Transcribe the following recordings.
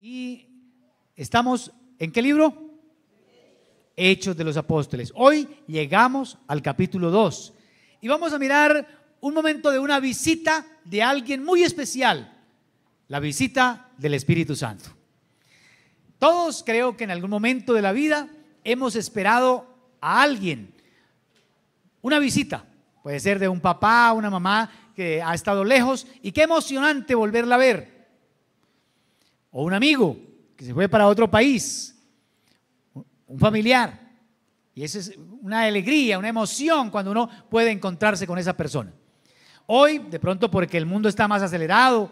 Y estamos, ¿en qué libro? Hechos de los Apóstoles. Hoy llegamos al capítulo 2 y vamos a mirar un momento de una visita de alguien muy especial, la visita del Espíritu Santo. Todos creo que en algún momento de la vida hemos esperado a alguien, una visita, puede ser de un papá, una mamá que ha estado lejos y qué emocionante volverla a ver. O un amigo que se fue para otro país, un familiar. Y eso es una alegría, una emoción cuando uno puede encontrarse con esa persona. Hoy, de pronto, porque el mundo está más acelerado,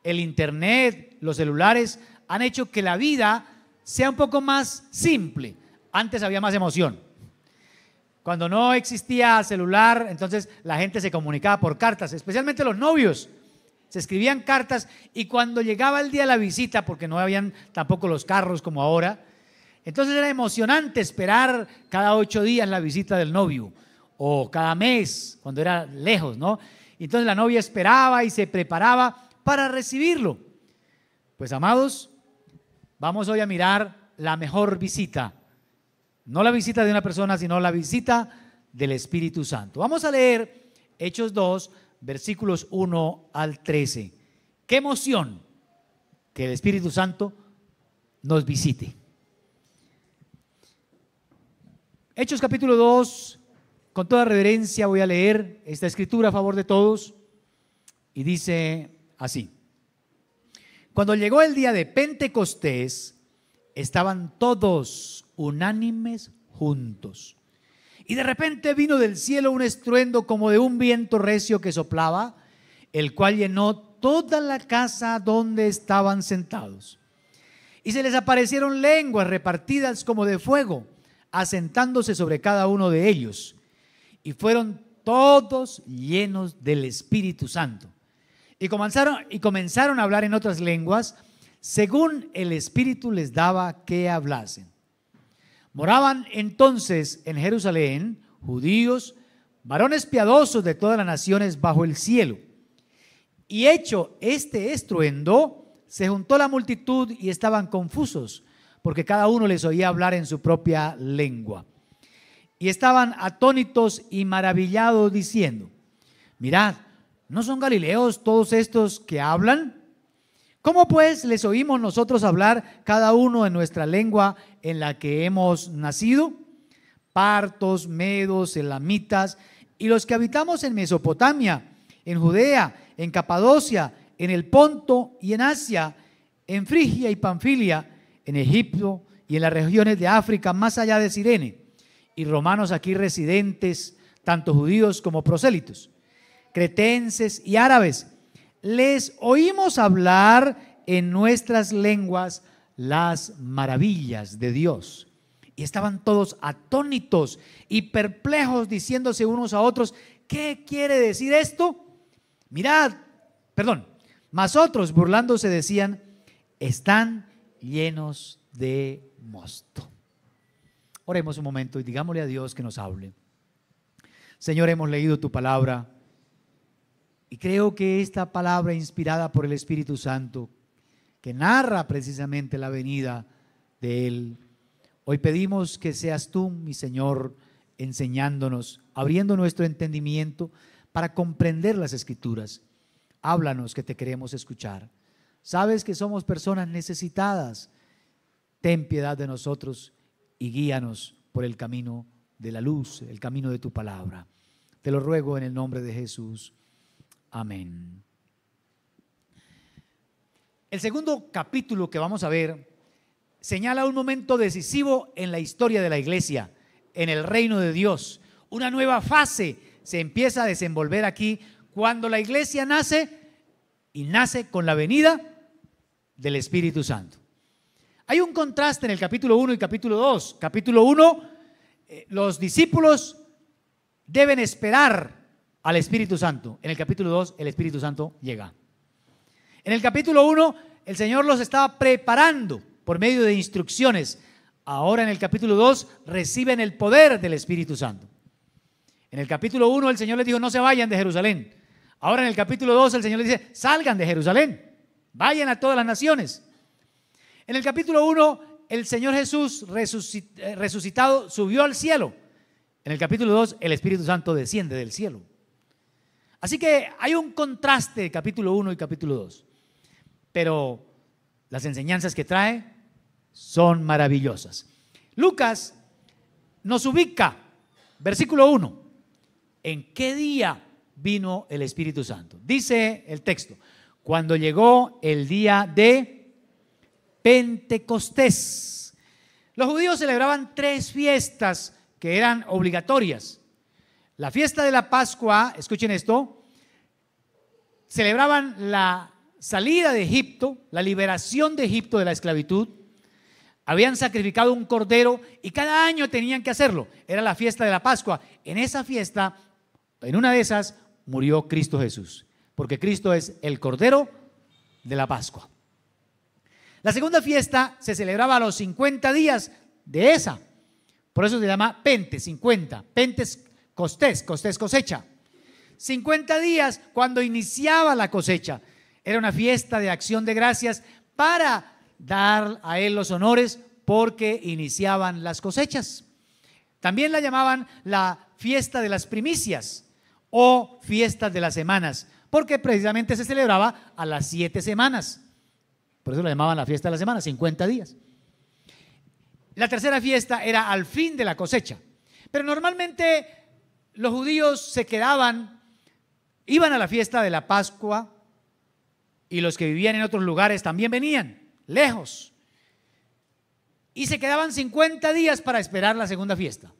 el internet, los celulares han hecho que la vida sea un poco más simple. Antes había más emoción. Cuando no existía celular, entonces la gente se comunicaba por cartas, especialmente los novios. Se escribían cartas y cuando llegaba el día de la visita, porque no habían tampoco los carros como ahora, entonces era emocionante esperar cada 8 días la visita del novio o cada mes cuando era lejos, ¿no? Entonces la novia esperaba y se preparaba para recibirlo. Pues amados, vamos hoy a mirar la mejor visita, no la visita de una persona, sino la visita del Espíritu Santo. Vamos a leer Hechos 2, versículos 1 al 13. Qué emoción que el Espíritu Santo nos visite. Hechos capítulo 2, con toda reverencia voy a leer esta escritura a favor de todos y dice así: cuando llegó el día de Pentecostés, estaban todos unánimes juntos. Y de repente vino del cielo un estruendo como de un viento recio que soplaba, el cual llenó toda la casa donde estaban sentados. Y se les aparecieron lenguas repartidas como de fuego, asentándose sobre cada uno de ellos. Y fueron todos llenos del Espíritu Santo. Y comenzaron a hablar en otras lenguas, según el Espíritu les daba que hablasen. Moraban entonces en Jerusalén judíos, varones piadosos de todas las naciones bajo el cielo. Y hecho este estruendo, se juntó la multitud y estaban confusos, porque cada uno les oía hablar en su propia lengua. Y estaban atónitos y maravillados diciendo: mirad, ¿no son galileos todos estos que hablan? ¿Cómo pues les oímos nosotros hablar cada uno en nuestra lengua en la que hemos nacido? Partos, medos, elamitas y los que habitamos en Mesopotamia, en Judea, en Capadocia, en el Ponto y en Asia, en Frigia y Panfilia, en Egipto y en las regiones de África más allá de Cirene, y romanos aquí residentes, tanto judíos como prosélitos, cretenses y árabes, les oímos hablar en nuestras lenguas las maravillas de Dios. Y estaban todos atónitos y perplejos, diciéndose unos a otros: ¿qué quiere decir esto? Mas otros burlándose decían: están llenos de mosto. Oremos un momento y digámosle a Dios que nos hable. Señor, hemos leído tu palabra y creo que esta palabra inspirada por el Espíritu Santo, que narra precisamente la venida de Él, hoy pedimos que seas tú, mi Señor, enseñándonos, abriendo nuestro entendimiento para comprender las Escrituras. Háblanos, que te queremos escuchar. Sabes que somos personas necesitadas. Ten piedad de nosotros y guíanos por el camino de la luz, el camino de tu palabra. Te lo ruego en el nombre de Jesús. Amén. El segundo capítulo que vamos a ver señala un momento decisivo en la historia de la iglesia, en el reino de Dios. Una nueva fase se empieza a desenvolver aquí cuando la iglesia nace, y nace con la venida del Espíritu Santo. Hay un contraste en el capítulo 1 y capítulo 2. Capítulo 1, los discípulos deben esperar al Espíritu Santo. En el capítulo 2, el Espíritu Santo llega. En el capítulo 1, el Señor los estaba preparando por medio de instrucciones. Ahora en el capítulo 2, reciben el poder del Espíritu Santo. En el capítulo 1, el Señor les dijo: no se vayan de Jerusalén. Ahora en el capítulo 2, el Señor les dice: salgan de Jerusalén, vayan a todas las naciones. En el capítulo 1, el Señor Jesús resucitado subió al cielo. En el capítulo 2, el Espíritu Santo desciende del cielo. Así que hay un contraste de capítulo 1 y capítulo 2. Pero las enseñanzas que trae son maravillosas. Lucas nos ubica, versículo 1, ¿en qué día vino el Espíritu Santo? Dice el texto, cuando llegó el día de Pentecostés. Los judíos celebraban 3 fiestas que eran obligatorias. La fiesta de la Pascua, escuchen esto, celebraban la salida de Egipto, la liberación de Egipto de la esclavitud. Habían sacrificado un cordero y cada año tenían que hacerlo. Era la fiesta de la Pascua. En esa fiesta, en una de esas, murió Cristo Jesús, porque Cristo es el cordero de la Pascua. La segunda fiesta se celebraba a los 50 días de esa. Por eso se llama Pente, 50. Pentes, costés cosecha. 50 días cuando iniciaba la cosecha. Era una fiesta de acción de gracias para dar a él los honores porque iniciaban las cosechas. También la llamaban la fiesta de las primicias o fiestas de las semanas, porque precisamente se celebraba a las 7 semanas. Por eso la llamaban la fiesta de las semanas, 50 días. La tercera fiesta era al fin de la cosecha. Pero normalmente los judíos se quedaban, iban a la fiesta de la Pascua y los que vivían en otros lugares también venían, lejos. Y se quedaban 50 días para esperar la segunda fiesta.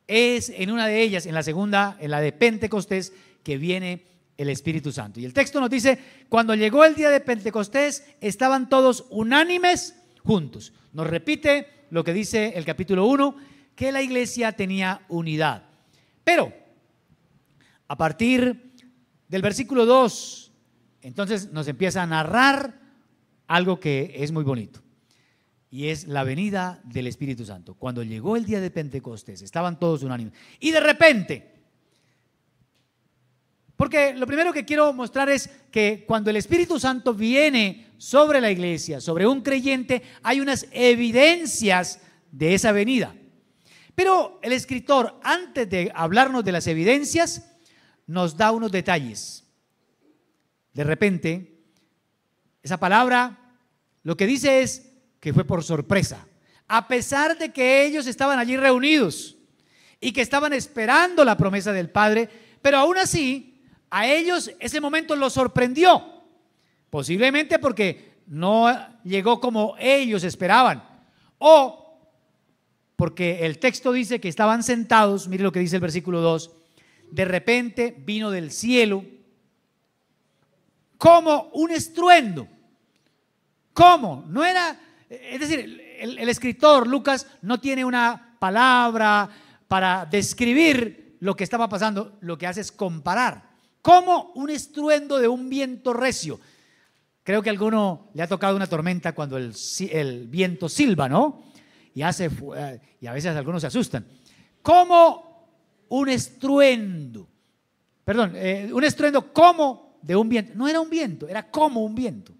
Es en una de ellas, en la segunda, en la de Pentecostés, que viene el Espíritu Santo. Y el texto nos dice, cuando llegó el día de Pentecostés, estaban todos unánimes juntos. Nos repite lo que dice el capítulo 1, que la iglesia tenía unidad. Pero, a partir del versículo 2, entonces nos empieza a narrar algo que es muy bonito. Y es la venida del Espíritu Santo. Cuando llegó el día de Pentecostés, estaban todos unánimes. Y de repente, porque lo primero que quiero mostrar es que cuando el Espíritu Santo viene sobre la iglesia, sobre un creyente, hay unas evidencias de esa venida. Pero el escritor, antes de hablarnos de las evidencias, nos da unos detalles. De repente, esa palabra lo que dice es que fue por sorpresa, a pesar de que ellos estaban allí reunidos y que estaban esperando la promesa del Padre, pero aún así a ellos ese momento los sorprendió, posiblemente porque no llegó como ellos esperaban, o porque el texto dice que estaban sentados. Mire lo que dice el versículo 2, de repente vino del cielo como un estruendo. ¿Cómo? No era, es decir, el escritor Lucas no tiene una palabra para describir lo que estaba pasando, lo que hace es comparar. Como un estruendo de un viento recio. Creo que a alguno le ha tocado una tormenta cuando el viento silba, ¿no? Y a veces algunos se asustan. Como un estruendo. Perdón, un estruendo como de un viento. No era un viento, era como un viento.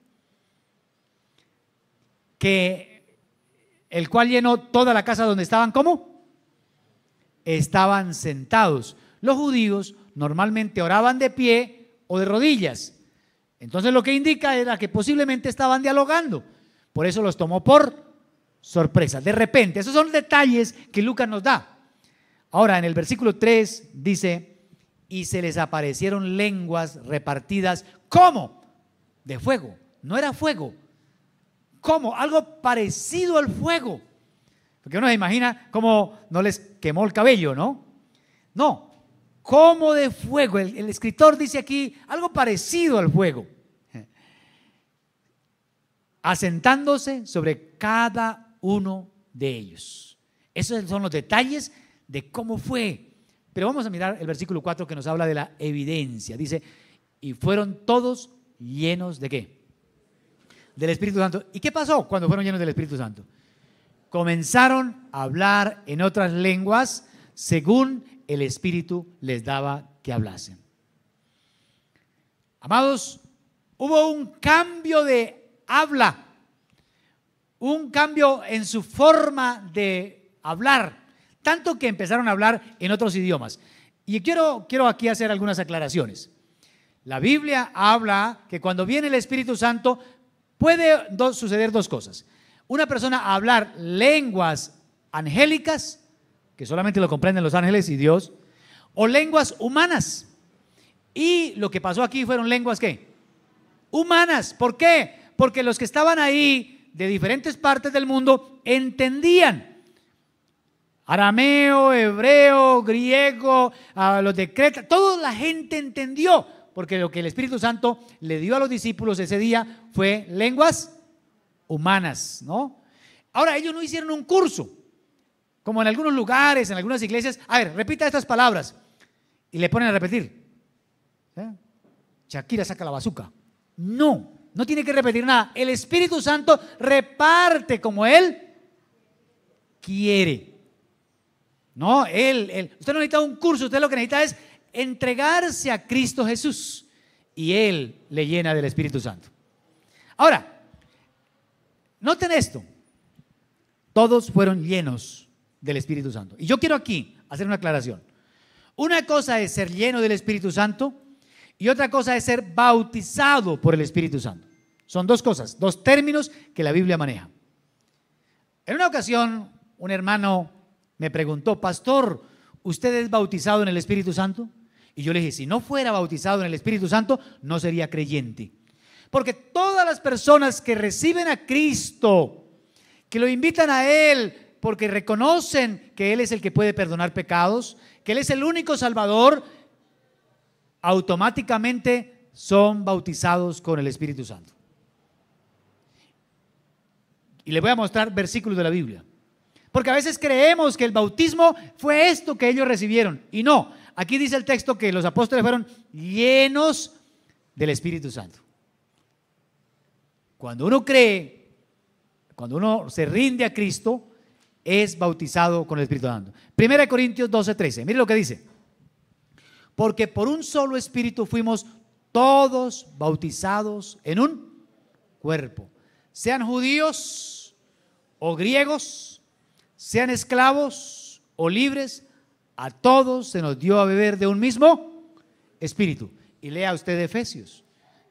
El cual llenó toda la casa donde estaban. ¿Cómo? Estaban sentados. Los judíos normalmente oraban de pie o de rodillas. Entonces lo que indica era que posiblemente estaban dialogando. Por eso los tomó por sorpresa. De repente, esos son detalles que Lucas nos da. Ahora en el versículo 3 dice, y se les aparecieron lenguas repartidas. ¿Cómo? De fuego. No era fuego. ¿Cómo? Algo parecido al fuego. Porque uno se imagina cómo no les quemó el cabello, ¿no? No, como de fuego. El escritor dice aquí algo parecido al fuego, asentándose sobre cada uno de ellos. Esos son los detalles de cómo fue. Pero vamos a mirar el versículo 4 que nos habla de la evidencia. Dice, y fueron todos llenos ¿de qué? Del Espíritu Santo. ¿Y qué pasó cuando fueron llenos del Espíritu Santo? Comenzaron a hablar en otras lenguas según el Espíritu les daba que hablasen. Amados, hubo un cambio de habla. un cambio en su forma de hablar, tanto que empezaron a hablar en otros idiomas. Y quiero aquí hacer algunas aclaraciones. La Biblia habla que cuando viene el Espíritu Santo puede suceder dos cosas. Una persona hablar lenguas angélicas, que solamente lo comprenden los ángeles y Dios, o lenguas humanas. Y lo que pasó aquí fueron lenguas ¿qué? Humanas. ¿Por qué? Porque los que estaban ahí de diferentes partes del mundo entendían arameo, hebreo, griego, los de Creta, toda la gente entendió, porque lo que el Espíritu Santo le dio a los discípulos ese día fue lenguas humanas, ¿no? Ahora, ellos no hicieron un curso, como en algunos lugares, en algunas iglesias. A ver, repita estas palabras y le ponen a repetir. Shakira saca la bazuca. No tiene que repetir nada. El Espíritu Santo reparte como Él quiere. No, usted no necesita un curso, usted lo que necesita es entregarse a Cristo Jesús y Él le llena del Espíritu Santo. Ahora, noten esto, todos fueron llenos del Espíritu Santo. Y yo quiero aquí hacer una aclaración. Una cosa es ser lleno del Espíritu Santo y otra cosa es ser bautizado por el Espíritu Santo. Son dos cosas, dos términos que la Biblia maneja. En una ocasión, un hermano me preguntó: pastor, ¿usted es bautizado en el Espíritu Santo? Y yo le dije: si no fuera bautizado en el Espíritu Santo, no sería creyente. Porque todas las personas que reciben a Cristo, que lo invitan a Él porque reconocen que Él es el que puede perdonar pecados, que Él es el único Salvador, automáticamente son bautizados con el Espíritu Santo. Y les voy a mostrar versículos de la Biblia. Porque a veces creemos que el bautismo fue esto que ellos recibieron. Y no, aquí dice el texto que los apóstoles fueron llenos del Espíritu Santo. Cuando uno cree, cuando uno se rinde a Cristo, es bautizado con el Espíritu Santo. 1 Corintios 12:13, mire lo que dice. Porque por un solo Espíritu fuimos todos bautizados en un cuerpo, sean judíos o griegos, sean esclavos o libres, a todos se nos dio a beber de un mismo Espíritu. Y lea usted Efesios,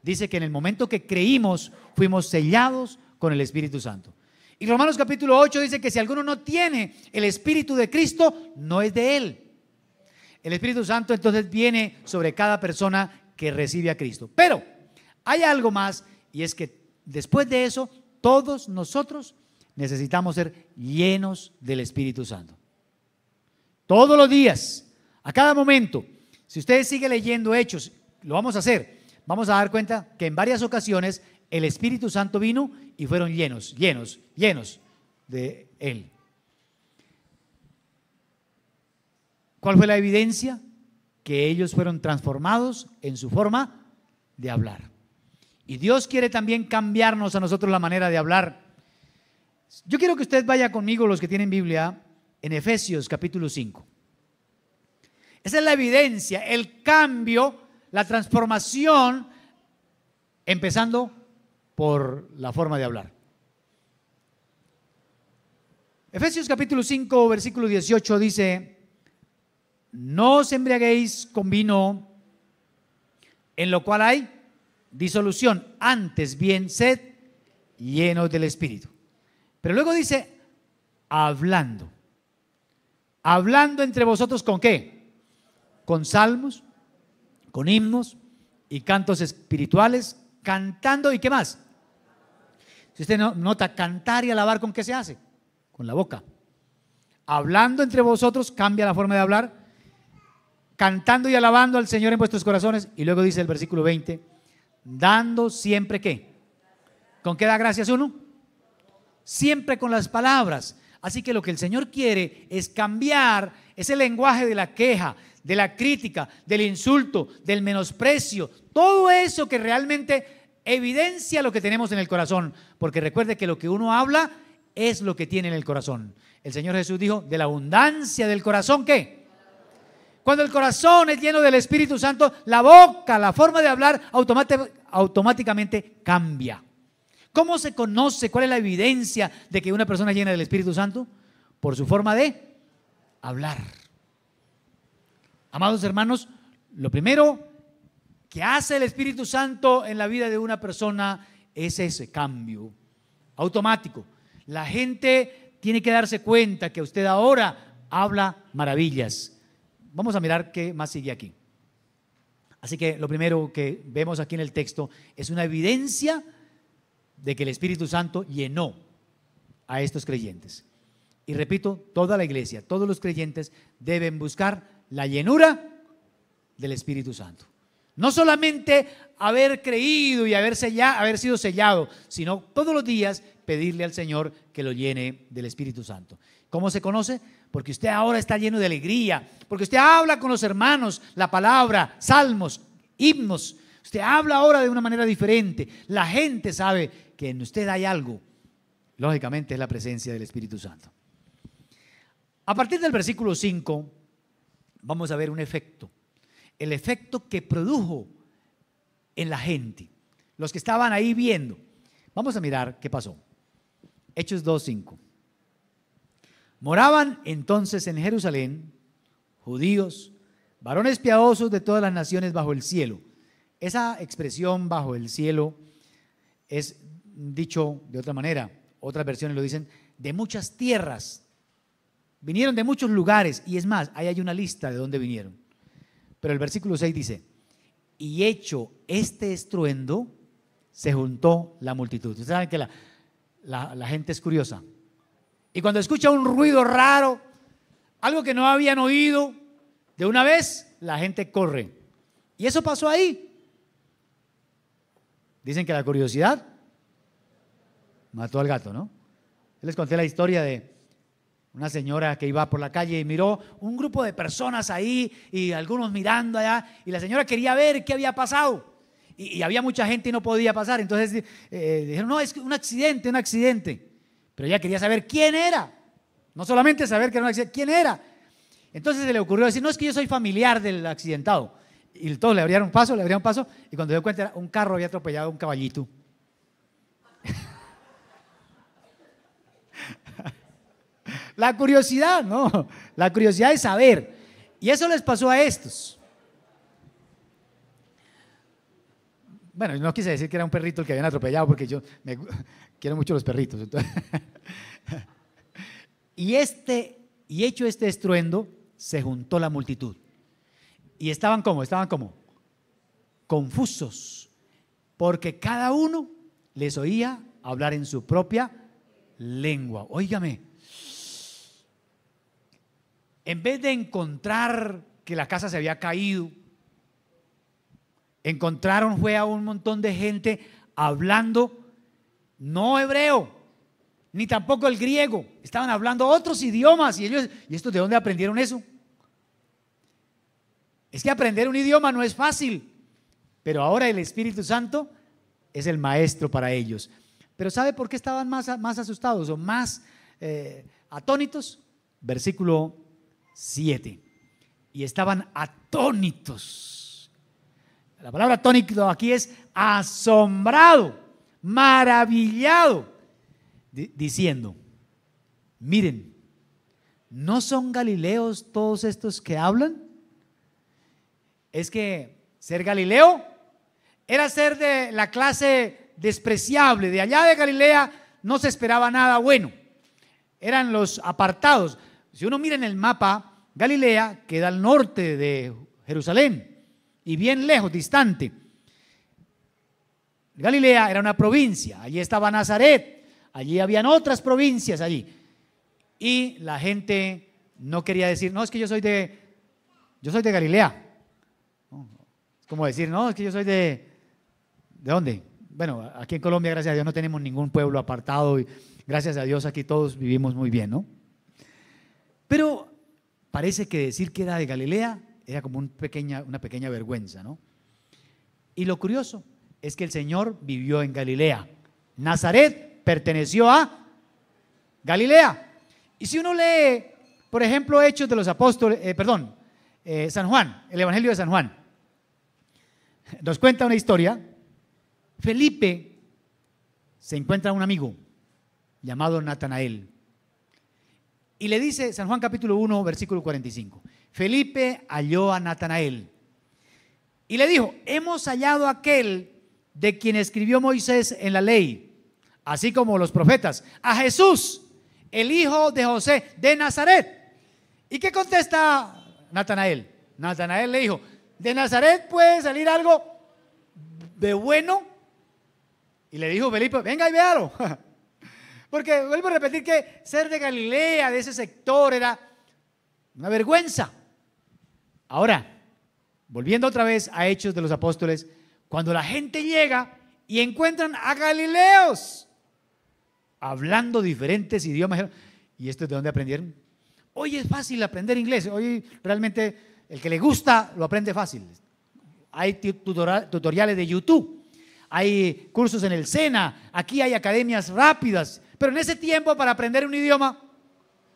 dice que en el momento que creímos fuimos sellados con el Espíritu Santo. Y Romanos capítulo 8 dice que si alguno no tiene el Espíritu de Cristo, no es de Él. El Espíritu Santo entonces viene sobre cada persona que recibe a Cristo. Pero hay algo más, y es que después de eso, todos nosotros necesitamos ser llenos del Espíritu Santo. Todos los días, a cada momento. Si usted sigue leyendo Hechos, lo vamos a hacer, vamos a dar cuenta que en varias ocasiones el Espíritu Santo vino y fueron llenos de Él. ¿Cuál fue la evidencia? Que ellos fueron transformados en su forma de hablar. Y Dios quiere también cambiarnos a nosotros la manera de hablar. Yo quiero que usted vaya conmigo, los que tienen Biblia, en Efesios capítulo 5. Esa es la evidencia, el cambio, la transformación, empezando por la forma de hablar. Efesios capítulo 5, versículo 18 dice: no os embriaguéis con vino, en lo cual hay disolución, antes bien sed llenos del Espíritu. Pero luego dice: hablando entre vosotros, ¿con qué? Con salmos, con himnos y cantos espirituales, cantando. ¿Y qué más? Si usted nota, cantar y alabar, ¿con qué se hace? Con la boca. Hablando entre vosotros, cambia la forma de hablar, cantando y alabando al Señor en vuestros corazones. Y luego dice el versículo 20: dando siempre ¿qué? ¿Con qué da gracias uno? Siempre con las palabras. Así que lo que el Señor quiere es cambiar ese lenguaje de la queja, de la crítica, del insulto, del menosprecio, todo eso que realmente evidencia lo que tenemos en el corazón, porque recuerde que lo que uno habla es lo que tiene en el corazón. El Señor Jesús dijo: de la abundancia del corazón, ¿qué? Cuando el corazón es lleno del Espíritu Santo, la boca, la forma de hablar automáticamente cambia. ¿Cómo se conoce? ¿Cuál es la evidencia de que una persona llena del Espíritu Santo? Por su forma de hablar. Amados hermanos, lo primero que hace el Espíritu Santo en la vida de una persona es ese cambio automático. La gente tiene que darse cuenta que usted ahora habla maravillas. Vamos a mirar qué más sigue aquí. Así que lo primero que vemos aquí en el texto es una evidencia de que el Espíritu Santo llenó a estos creyentes. Y repito, toda la iglesia, todos los creyentes deben buscar la llenura del Espíritu Santo. No solamente haber creído y haber sido sellado, sino todos los días pedirle al Señor que lo llene del Espíritu Santo. ¿Cómo se conoce? Porque usted ahora está lleno de alegría, porque usted habla con los hermanos la palabra, salmos, himnos. Usted habla ahora de una manera diferente. La gente sabe que en usted hay algo. Lógicamente es la presencia del Espíritu Santo. A partir del versículo 5 vamos a ver un efecto. El efecto que produjo en la gente, los que estaban ahí viendo. Vamos a mirar qué pasó. Hechos 2:5. Moraban entonces en Jerusalén judíos, varones piadosos de todas las naciones bajo el cielo. Esa expresión bajo el cielo es dicho de otra manera. Otras versiones lo dicen de muchas tierras. Vinieron de muchos lugares y es más, ahí hay una lista de dónde vinieron. Pero el versículo 6 dice, y hecho este estruendo, se juntó la multitud. Ustedes saben que la gente es curiosa. Y cuando escucha un ruido raro, algo que no habían oído, de una vez la gente corre. Y eso pasó ahí. Dicen que la curiosidad mató al gato, ¿no? Yo les conté la historia de una señora que iba por la calle y miró un grupo de personas ahí y algunos mirando allá, y la señora quería ver qué había pasado y había mucha gente y no podía pasar. Entonces dijeron, no, es un accidente, pero ella quería saber quién era, no solamente saber que era un accidente, quién era. Entonces se le ocurrió decir, no, es que yo soy familiar del accidentado, y todos le abrieron paso, y cuando dio cuenta un carro había atropellado a un caballito. La curiosidad, ¿no? La curiosidad de saber. Y eso les pasó a estos. Bueno, no quise decir que era un perrito el que habían atropellado porque yo quiero mucho los perritos. Entonces. Y hecho este estruendo, se juntó la multitud. Y estaban como confusos, porque cada uno les oía hablar en su propia lengua. Óigame. En vez de encontrar que la casa se había caído, encontraron fue a un montón de gente hablando no hebreo, ni tampoco el griego. Estaban hablando otros idiomas y ellos, ¿y estos de dónde aprendieron eso? Es que aprender un idioma no es fácil, pero ahora el Espíritu Santo es el maestro para ellos. Pero ¿sabe por qué estaban más asustados o más atónitos? Versículo 7. Y estaban atónitos. La palabra atónito aquí es asombrado, maravillado, diciendo, miren, ¿no son galileos todos estos que hablan? Es que ser galileo era ser de la clase despreciable. De allá de Galilea no se esperaba nada bueno. Eran los apartados. Si uno mira en el mapa, Galilea queda al norte de Jerusalén y bien lejos, distante. Galilea era una provincia, allí estaba Nazaret, allí habían otras provincias allí. Y la gente no quería decir, no, es que yo soy de Galilea. Es como decir, no, es que yo soy ¿de dónde? Bueno, aquí en Colombia, gracias a Dios, no tenemos ningún pueblo apartado y gracias a Dios aquí todos vivimos muy bien, ¿no? Pero parece que decir que era de Galilea era como una pequeña vergüenza, ¿no? Y lo curioso es que el Señor vivió en Galilea. Nazaret perteneció a Galilea. Y si uno lee, por ejemplo, Hechos de los Apóstoles, San Juan, el Evangelio de San Juan, nos cuenta una historia. Felipe se encuentra un amigo llamado Natanael. Y le dice, San Juan capítulo 1, versículo 45, Felipe halló a Natanael y le dijo, hemos hallado a aquel de quien escribió Moisés en la ley, así como los profetas, a Jesús, el hijo de José de Nazaret. ¿Y qué contesta Natanael? Natanael le dijo, de Nazaret puede salir algo de bueno. Y le dijo Felipe, venga y véalo. Porque vuelvo a repetir que ser de Galilea, de ese sector, era una vergüenza. Ahora, volviendo otra vez a Hechos de los Apóstoles, cuando la gente llega y encuentran a galileos hablando diferentes idiomas, ¿y esto es de dónde aprendieron? Hoy es fácil aprender inglés, hoy realmente el que le gusta lo aprende fácil. Hay tutoriales de YouTube, hay cursos en el SENA, aquí hay academias rápidas, pero en ese tiempo para aprender un idioma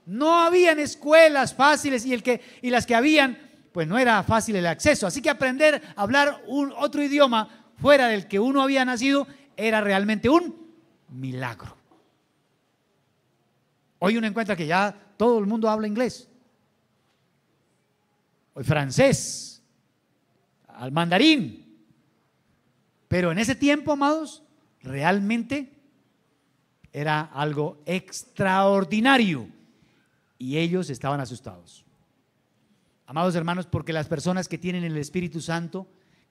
no habían escuelas fáciles y las que habían, pues no era fácil el acceso. Así que aprender a hablar otro idioma fuera del que uno había nacido era realmente un milagro. Hoy uno encuentra que ya todo el mundo habla inglés, hoy francés, al mandarín. Pero en ese tiempo, amados, realmente era algo extraordinario y ellos estaban asustados. Amados hermanos, porque las personas que tienen el Espíritu Santo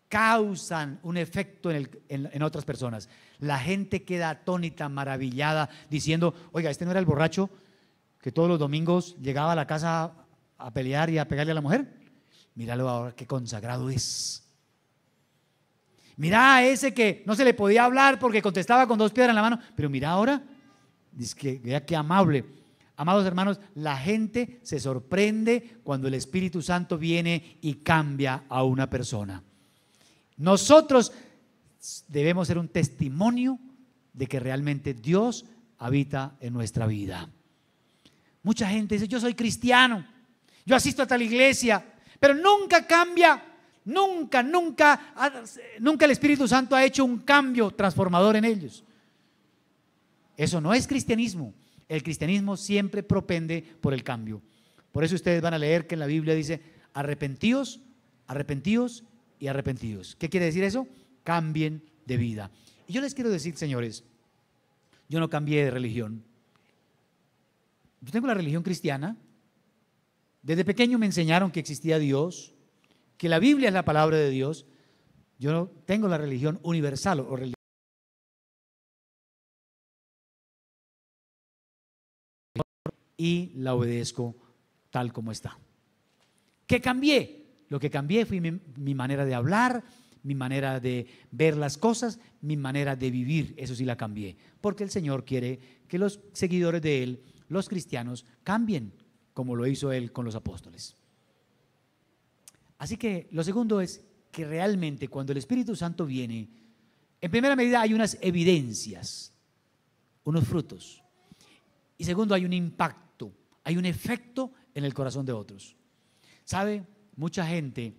causan un efecto en otras personas. La gente queda atónita, maravillada, diciendo, oiga, este no era el borracho que todos los domingos llegaba a la casa a pelear y a pegarle a la mujer. Míralo ahora, qué consagrado es. Mira a ese que no se le podía hablar porque contestaba con 2 piedras en la mano, pero mira ahora, dice que vea qué amable. Amados hermanos, la gente se sorprende cuando el Espíritu Santo viene y cambia a una persona. Nosotros debemos ser un testimonio de que realmente Dios habita en nuestra vida. Mucha gente dice, yo soy cristiano, yo asisto a tal iglesia, pero nunca cambia. Nunca el Espíritu Santo ha hecho un cambio transformador en ellos. Eso no es cristianismo. El cristianismo siempre propende por el cambio. Por eso ustedes van a leer que en la Biblia dice arrepentíos, arrepentíos y arrepentíos. ¿Qué quiere decir eso? Cambien de vida. Y yo les quiero decir, señores, yo no cambié de religión. Yo tengo la religión cristiana. Desde pequeño me enseñaron que existía Dios, que la Biblia es la palabra de Dios. Yo no tengo la religión universal o religión y la obedezco tal como está. ¿Qué cambié? Lo que cambié fue mi manera de hablar, mi manera de ver las cosas, mi manera de vivir. Eso sí la cambié, porque el Señor quiere que los seguidores de Él, los cristianos, cambien como lo hizo Él con los apóstoles. Así que lo segundo es que realmente cuando el Espíritu Santo viene, en primera medida hay unas evidencias, unos frutos. Y segundo, hay un impacto, hay un efecto en el corazón de otros. ¿Sabe? Mucha gente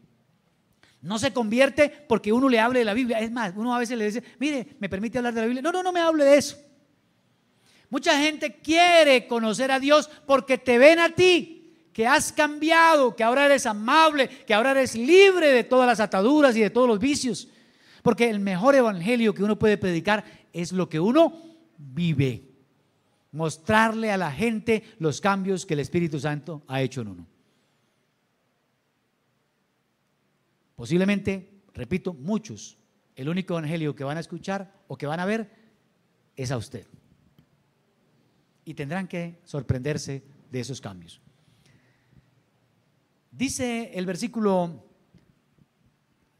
no se convierte porque uno le hable de la Biblia. Es más, uno a veces le dice, mire, ¿me permite hablar de la Biblia? No me hable de eso. Mucha gente quiere conocer a Dios porque te ven a ti, que has cambiado, que ahora eres amable, que ahora eres libre de todas las ataduras y de todos los vicios. Porque el mejor evangelio que uno puede predicar es lo que uno vive. Mostrarle a la gente los cambios que el Espíritu Santo ha hecho en uno. Posiblemente, repito, muchos, el único evangelio que van a escuchar o que van a ver es a usted. Y tendrán que sorprenderse de esos cambios. Dice el versículo,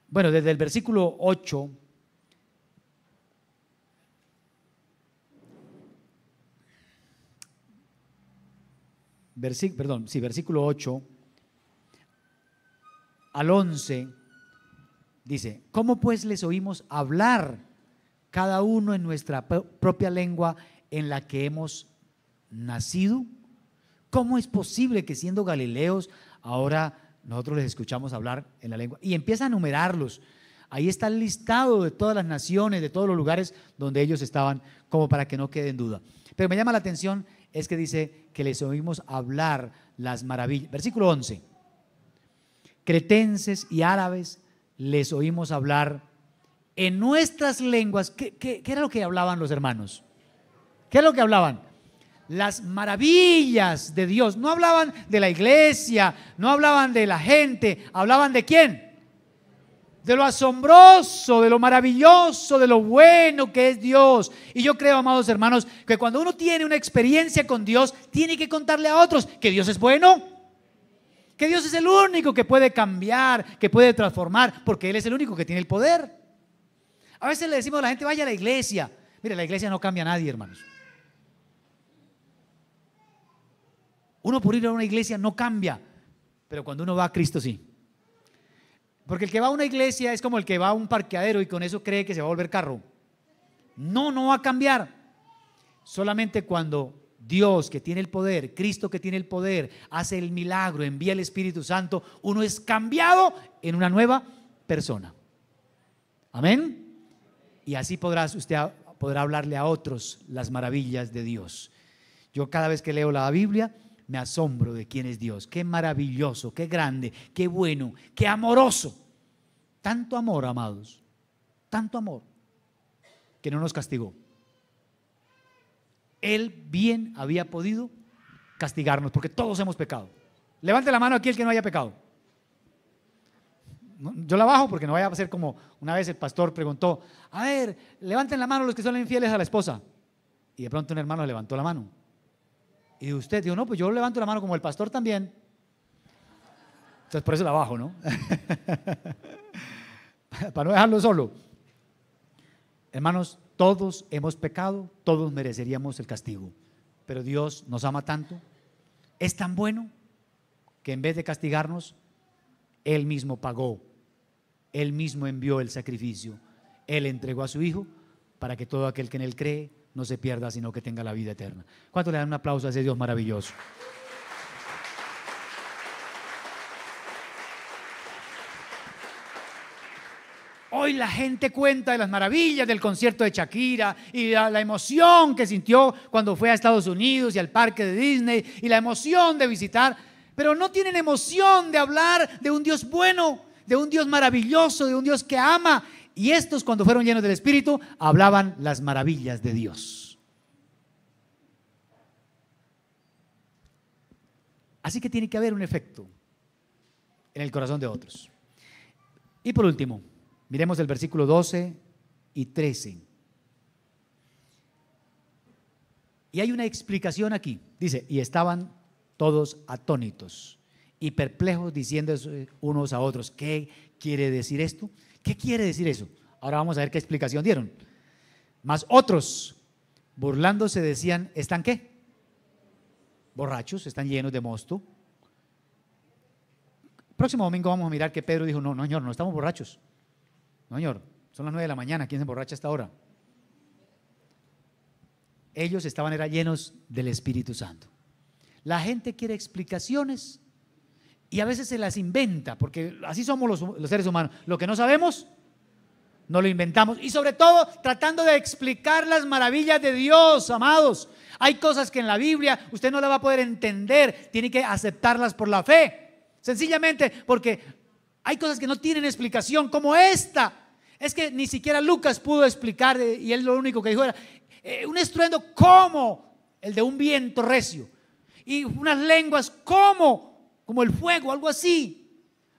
bueno, desde el versículo 8, versículo 8 al 11, dice, ¿cómo pues les oímos hablar cada uno en nuestra propia lengua en la que hemos nacido? ¿Cómo es posible que siendo galileos ahora nosotros les escuchamos hablar en la lengua? Y empieza a enumerarlos. Ahí está el listado de todas las naciones, de todos los lugares donde ellos estaban, como para que no quede en duda. Pero me llama la atención es que dice que les oímos hablar las maravillas. Versículo 11. Cretenses y árabes les oímos hablar en nuestras lenguas. ¿Qué era lo que hablaban los hermanos? ¿Qué es lo que hablaban? Las maravillas de Dios. No hablaban de la iglesia, no hablaban de la gente, hablaban de ¿quién? De lo asombroso, de lo maravilloso, de lo bueno que es Dios. Y yo creo, amados hermanos, que cuando uno tiene una experiencia con Dios, tiene que contarle a otros que Dios es bueno, que Dios es el único que puede cambiar, que puede transformar, porque Él es el único que tiene el poder. A veces le decimos a la gente, vaya a la iglesia. Mire, la iglesia no cambia a nadie, hermanos. Uno por ir a una iglesia no cambia, pero cuando uno va a Cristo sí. Porque el que va a una iglesia es como el que va a un parqueadero y con eso cree que se va a volver carro. No, no va a cambiar. Solamente cuando Dios, que tiene el poder, Cristo, que tiene el poder, hace el milagro, envía el Espíritu Santo, uno es cambiado en una nueva persona. Amén. Y así usted podrá hablarle a otros las maravillas de Dios. Yo cada vez que leo la Biblia me asombro de quién es Dios. Qué maravilloso, qué grande, qué bueno, qué amoroso. Tanto amor, amados, tanto amor, que no nos castigó. Él bien había podido castigarnos, porque todos hemos pecado. Levante la mano aquí el que no haya pecado. Yo la bajo porque no vaya a ser como una vez el pastor preguntó, a ver, levanten la mano los que son infieles a la esposa. Y de pronto un hermano levantó la mano. Y usted dijo, no, pues yo levanto la mano como el pastor también. Entonces por eso la bajo, ¿no? Para no dejarlo solo. Hermanos, todos hemos pecado, todos mereceríamos el castigo. Pero Dios nos ama tanto, es tan bueno, que en vez de castigarnos, Él mismo pagó, Él mismo envió el sacrificio, Él entregó a su Hijo para que todo aquel que en Él cree no se pierda, sino que tenga la vida eterna. ¿Cuánto le dan un aplauso a ese Dios maravilloso? Hoy la gente cuenta de las maravillas del concierto de Shakira y la emoción que sintió cuando fue a Estados Unidos y al parque de Disney y la emoción de visitar, pero no tienen emoción de hablar de un Dios bueno, de un Dios maravilloso, de un Dios que ama. Y estos, cuando fueron llenos del Espíritu, hablaban las maravillas de Dios. Así que tiene que haber un efecto en el corazón de otros. Y por último, miremos el versículo 12 y 13. Y hay una explicación aquí. Dice, y estaban todos atónitos y perplejos, diciéndose unos a otros, ¿qué quiere decir esto? ¿Qué quiere decir eso? Ahora vamos a ver qué explicación dieron. Mas otros, burlándose, decían, ¿están qué? Borrachos, están llenos de mosto. Próximo domingo vamos a mirar que Pedro dijo, no, señor, no estamos borrachos. No, señor, son las 9 de la mañana, ¿quién se emborracha a esta hora? Ellos estaban llenos del Espíritu Santo. La gente quiere explicaciones y a veces se las inventa, porque así somos los seres humanos. Lo que no sabemos, no lo inventamos. Y sobre todo, tratando de explicar las maravillas de Dios, amados. Hay cosas que en la Biblia usted no la va a poder entender, tiene que aceptarlas por la fe. Sencillamente porque hay cosas que no tienen explicación, como esta. Es que ni siquiera Lucas pudo explicar, y él lo único que dijo era un estruendo como el de un viento recio, y unas lenguas como el fuego, algo así.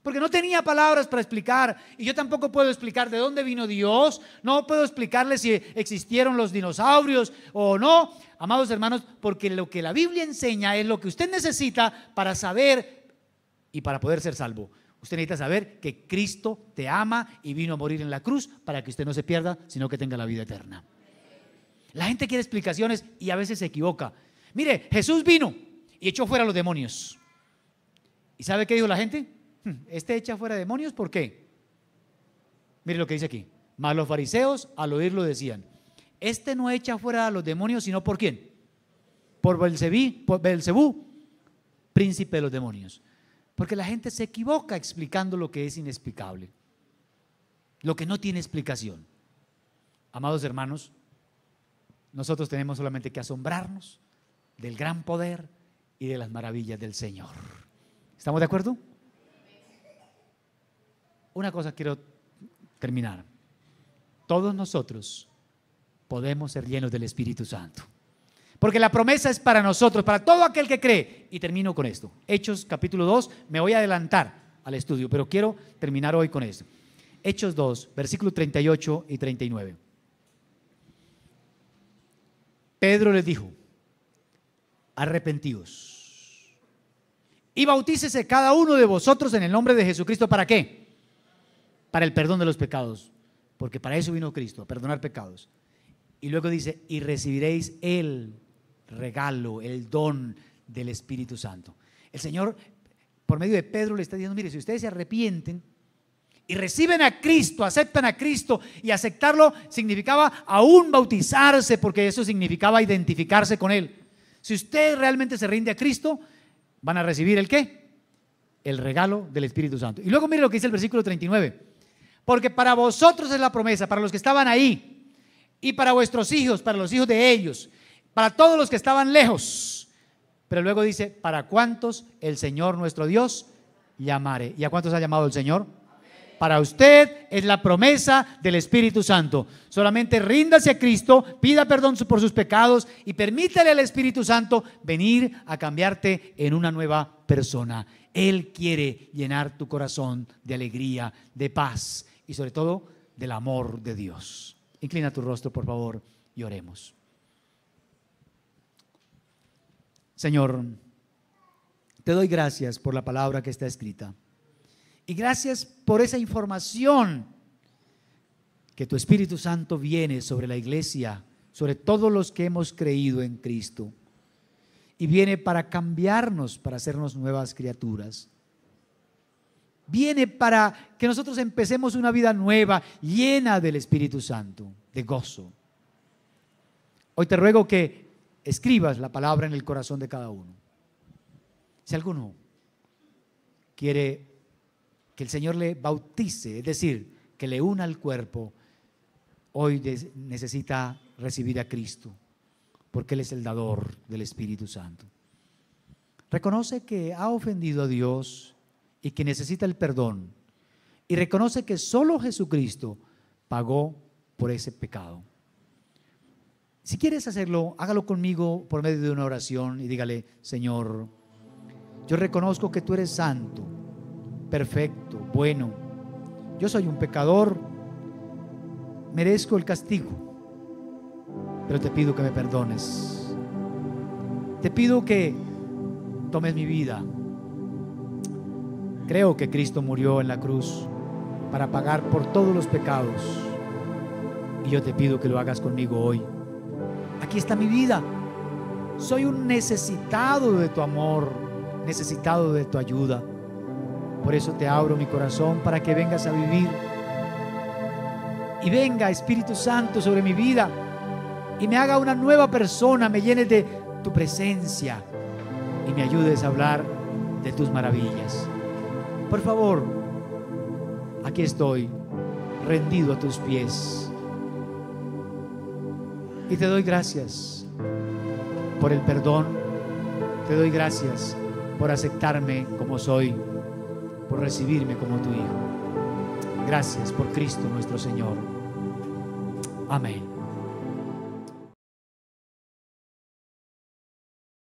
Porque no tenía palabras para explicar, y yo tampoco puedo explicar de dónde vino Dios, no puedo explicarle si existieron los dinosaurios o no, amados hermanos, porque lo que la Biblia enseña es lo que usted necesita para saber y para poder ser salvo. Usted necesita saber que Cristo te ama y vino a morir en la cruz para que usted no se pierda, sino que tenga la vida eterna. La gente quiere explicaciones y a veces se equivoca. Mire, Jesús vino y echó fuera a los demonios. ¿Y sabe qué dijo la gente? Este echa fuera demonios, ¿por qué? Mire lo que dice aquí. Mas los fariseos al oírlo decían, este no echa fuera a los demonios, sino ¿por quién? Por Beelzebú, príncipe de los demonios. Porque la gente se equivoca explicando lo que es inexplicable. lo que no tiene explicación. Amados hermanos, nosotros tenemos solamente que asombrarnos del gran poder y de las maravillas del Señor. ¿Estamos de acuerdo? Una cosa quiero terminar. Todos nosotros podemos ser llenos del Espíritu Santo, porque la promesa es para nosotros, para todo aquel que cree. Y termino con esto. Hechos capítulo 2, me voy a adelantar al estudio, pero quiero terminar hoy con esto. Hechos 2, versículos 38 y 39. Pedro les dijo: arrepentíos y bautícese cada uno de vosotros en el nombre de Jesucristo. ¿Para qué? Para el perdón de los pecados, porque para eso vino Cristo, a perdonar pecados. Y luego dice: y recibiréis el regalo, el don del Espíritu Santo. El Señor, por medio de Pedro, le está diciendo: mire, si ustedes se arrepienten y reciben a Cristo, aceptan a Cristo, y aceptarlo significaba aún bautizarse, porque eso significaba identificarse con Él. Si usted realmente se rinde a Cristo, van a recibir ¿el qué? El regalo del Espíritu Santo. Y luego mire lo que dice el versículo 39: porque para vosotros es la promesa, para los que estaban ahí, y para vuestros hijos, para los hijos de ellos, para todos los que estaban lejos. Pero luego dice: para cuántos el Señor nuestro Dios llamare. ¿Y a cuántos ha llamado el Señor? Para usted es la promesa del Espíritu Santo. Solamente ríndase a Cristo, pida perdón por sus pecados y permítale al Espíritu Santo venir a cambiarte en una nueva persona. Él quiere llenar tu corazón de alegría, de paz y sobre todo del amor de Dios. Inclina tu rostro, por favor, y oremos. Señor, te doy gracias por la palabra que está escrita. Y gracias por esa información que tu Espíritu Santo viene sobre la iglesia, sobre todos los que hemos creído en Cristo. Y viene para cambiarnos, para hacernos nuevas criaturas. Viene para que nosotros empecemos una vida nueva, llena del Espíritu Santo, de gozo. Hoy te ruego que escribas la palabra en el corazón de cada uno. Si alguno quiere que el Señor le bautice, es decir, que le una al cuerpo, hoy necesita recibir a Cristo, porque Él es el dador del Espíritu Santo. Reconoce que ha ofendido a Dios y que necesita el perdón, y reconoce que solo Jesucristo pagó por ese pecado. Si quieres hacerlo, hágalo conmigo por medio de una oración y dígale: Señor, yo reconozco que tú eres santo, perfecto, bueno. Yo soy un pecador, merezco el castigo, pero te pido que me perdones. Te pido que tomes mi vida. Creo que Cristo murió en la cruz para pagar por todos los pecados, y yo te pido que lo hagas conmigo hoy. Aquí está mi vida. Soy un necesitado de tu amor, necesitado de tu ayuda. Por eso te abro mi corazón para que vengas a vivir. Y venga, Espíritu Santo, sobre mi vida y me haga una nueva persona, me llenes de tu presencia y me ayudes a hablar de tus maravillas. Por favor, aquí estoy, rendido a tus pies. Y te doy gracias por el perdón. Te doy gracias por aceptarme como soy, por recibirme como tu hijo. Gracias por Cristo nuestro Señor. Amén.